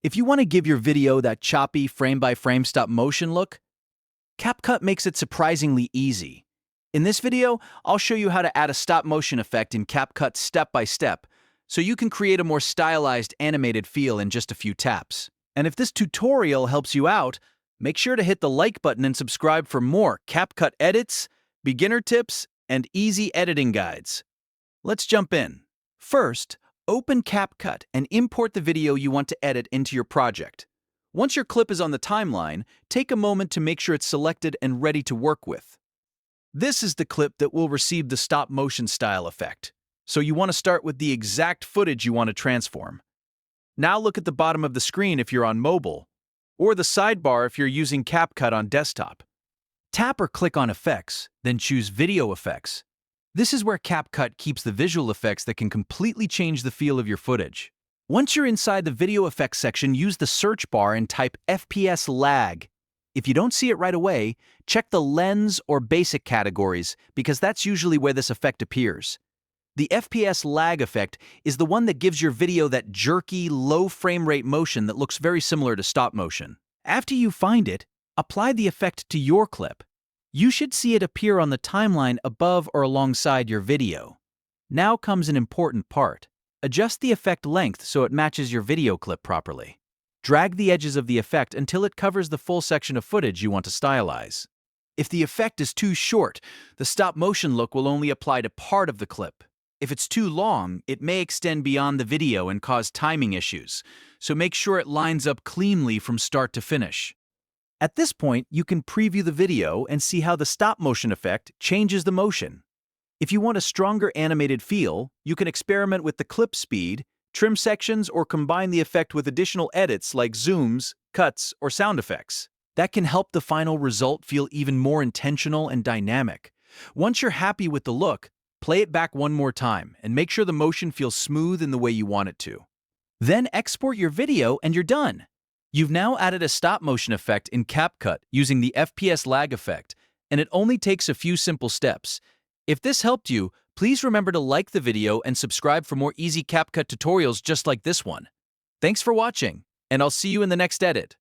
If you want to give your video that choppy frame-by-frame stop-motion look, CapCut makes it surprisingly easy. In this video, I'll show you how to add a stop-motion effect in CapCut step-by-step, so you can create a more stylized animated feel in just a few taps. And if this tutorial helps you out, make sure to hit the like button and subscribe for more CapCut edits, beginner tips, and easy editing guides. Let's jump in. First, open CapCut and import the video you want to edit into your project. Once your clip is on the timeline, take a moment to make sure it's selected and ready to work with. This is the clip that will receive the stop-motion style effect, so you want to start with the exact footage you want to transform. Now look at the bottom of the screen if you're on mobile, or the sidebar if you're using CapCut on desktop. Tap or click on Effects, then choose Video Effects. This is where CapCut keeps the visual effects that can completely change the feel of your footage. Once you're inside the Video Effects section, use the search bar and type FPS Lag. If you don't see it right away, check the Lens or Basic categories, because that's usually where this effect appears. The FPS Lag effect is the one that gives your video that jerky, low frame rate motion that looks very similar to stop motion. After you find it, apply the effect to your clip. You should see it appear on the timeline above or alongside your video. Now comes an important part. Adjust the effect length so it matches your video clip properly. Drag the edges of the effect until it covers the full section of footage you want to stylize. If the effect is too short, the stop-motion look will only apply to part of the clip. If it's too long, it may extend beyond the video and cause timing issues, so make sure it lines up cleanly from start to finish. At this point, you can preview the video and see how the stop-motion effect changes the motion. If you want a stronger animated feel, you can experiment with the clip speed, trim sections, or combine the effect with additional edits like zooms, cuts, or sound effects. That can help the final result feel even more intentional and dynamic. Once you're happy with the look, play it back one more time and make sure the motion feels smooth in the way you want it to. Then export your video and you're done. You've now added a stop-motion effect in CapCut using the FPS lag effect, and it only takes a few simple steps. If this helped you, please remember to like the video and subscribe for more easy CapCut tutorials just like this one. Thanks for watching, and I'll see you in the next edit.